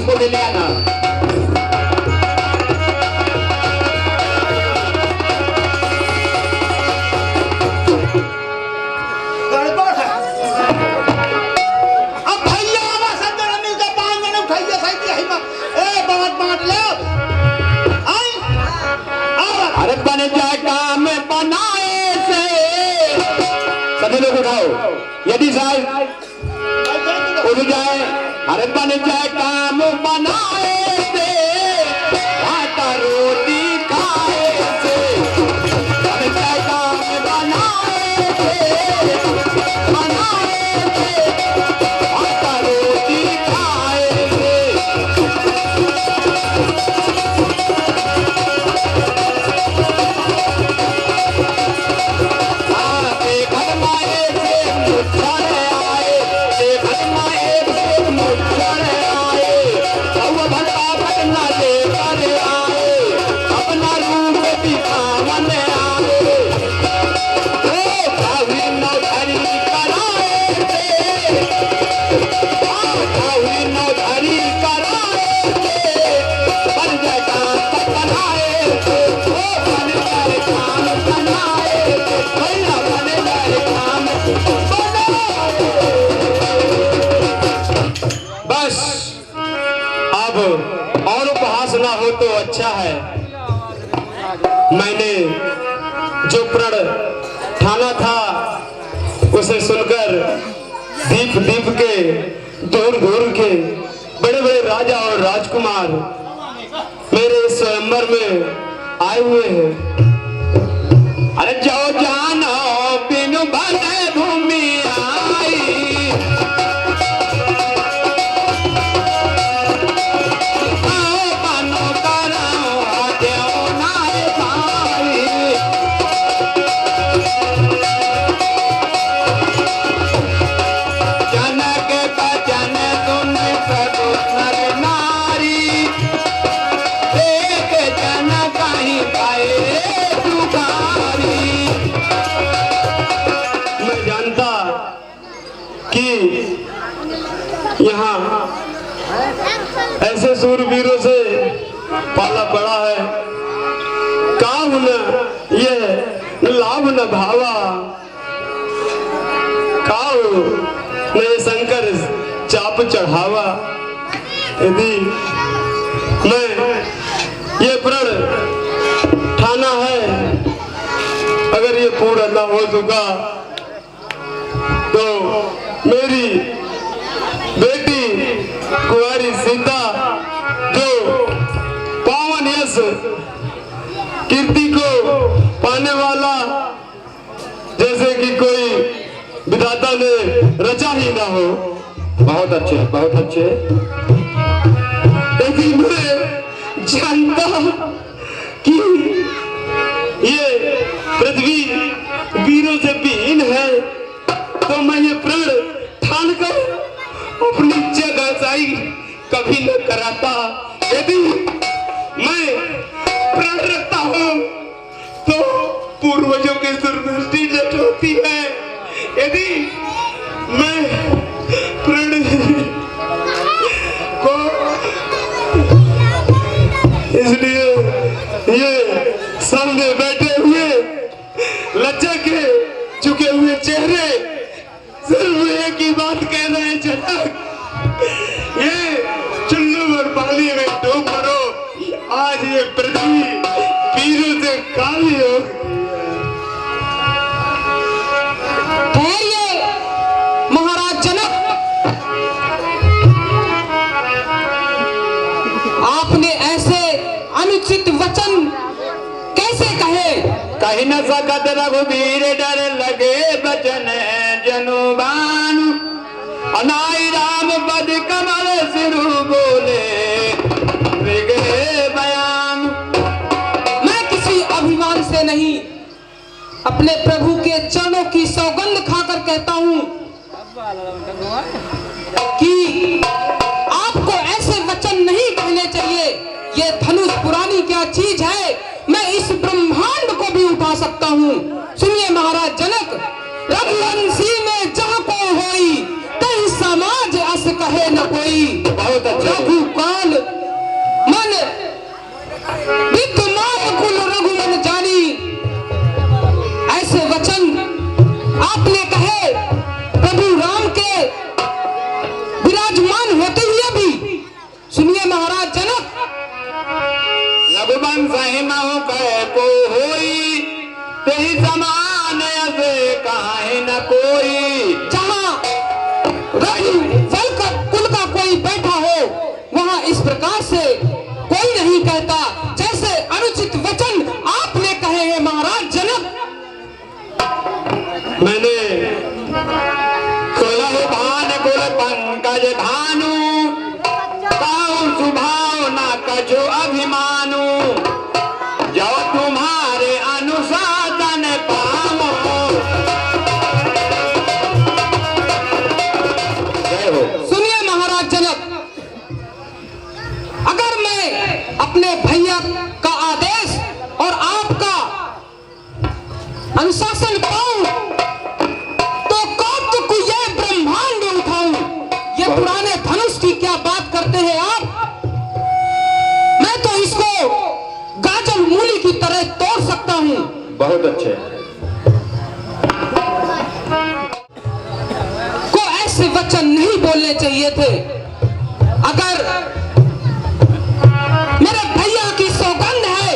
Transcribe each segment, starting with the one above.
को ले लिया ना। अरे बन जाए काम बनाए से सभी लोग उठाओ। यदि साहब उठ जाए, अरे बन जाए काम बनाए से, आटा रोटी खाए से, बन जाए काम बनाए से, आटा रोटी खाए से। बस अब और उपहास ना हो तो अच्छा है। मैंने जो प्रण ठाना था उसे सुनकर दीप दीप के दूर दूर के बड़े बड़े राजा और राजकुमार मेरे इस स्वयंवर में आए हुए हैं। अरे जाओ जानो बिनु बने भूमि आई, यहाँ ऐसे सूरवीरों से पाला पड़ा है। काम न ये लाभ न भावा, खाओ न ये शंकर चाप चढ़ावा। यदि मैं ये प्रण ठाना है, अगर ये पूरा न हो चुका तो मेरी बेटी कुंवारी सीता जो पावन यश कीर्ति को पाने वाला जैसे कि कोई विधाता ने रचा ही ना हो। बहुत अच्छे, बहुत अच्छे। लेकिन मैं जानता कि ये पृथ्वी वीरों से विहीन है, तो मैं ये प्रण ठान कर अपनी जगहसाई कभी न कराता। यदि मैं प्रण रखता हूँ तो पूर्वजों की सुरदृष्टि नष्ट होती है। यदि मैं प्रण को, इसलिए ये सामने बैठे हुए लज्जा के झुके हुए चेहरे सिर्फ एक ही बात कह रहे हैं, जनक, ये चुल्लू और पानी में डूब मरो। आज ये पृथ्वी वीरों से काली हो गई। महाराज जनक, आपने ऐसे अनुचित वचन कैसे कहे? कहीं न सकत रघुवीर डर लगे बचन जनुबान, अनाई राम पद कमल सिरु बोले बयान। मैं किसी अभिमान से नहीं, अपने प्रभु के चरणों की सौगंध खाकर कहता हूँ कि आपको ऐसे वचन नहीं कहने चाहिए। ये धनुष पुरानी क्या चीज है, मैं इस ब्रह्मांड को भी उठा सकता हूँ। सुनिए महाराज जनक, रघुवंशी में जहाँ को होई तही समाज अस कहे न कोई। बहुत अच्छा। रघु काल तेरी समान ऐसे काहे न कोई। जहाँ कुल का कोई बैठा हो वहाँ इस प्रकार से कोई नहीं कहता जैसे अनुचित वचन आपने कहे हैं महाराज जनक। मैंने कुल भान कुल पंकज भानु काऊ सुभाव ना कछु अभिमानु जो तुम्हारे अनुशासन पामो। जय हो। सुनिए महाराज जनक, अगर मैं अपने भैया का आदेश और आपका अनुशासन पाऊं तो कौतुक को यह ब्रह्मांड उठाऊं। ये पुराने धनुष की क्या बात करते हैं आप? मैं तो इसको गाजर मूली की तरह तोड़ सकता हूं। बहुत अच्छे। को ऐसे वचन नहीं बोलने चाहिए थे। अगर मेरे भैया की सौगंध है,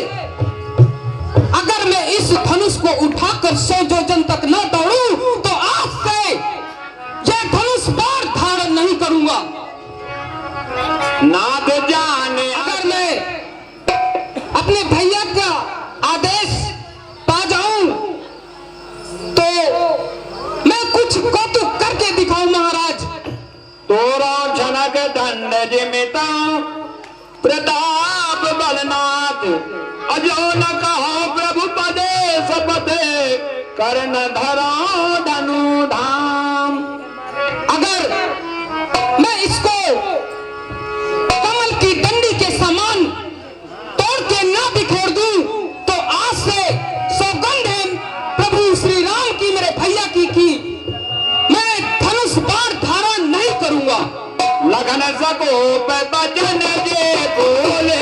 अगर मैं इस धनुष को उठाकर 100 योजन तक न दौड़ूं तो आज से यह धनुष बार धारण नहीं करूंगा। नाथ जाने अगर मैं अपने भैया का आदेश पा जाऊं तो मैं कुछ कौतुक करके दिखाऊं महाराज। तोरा झनक दंड जिमिता प्रताप बलनाथ अजो न कहो प्रभु पदे सपते कर्ण धरा धनु धाम। अगर मैं इसको कमल की डंडी के समान तोड़ के ना बिखेर दूं तो आज से सौगंध है प्रभु श्री राम की, मेरे भैया की मैं धनुष बाण धारण नहीं करूंगा। लगन सको पे बचन जे बोले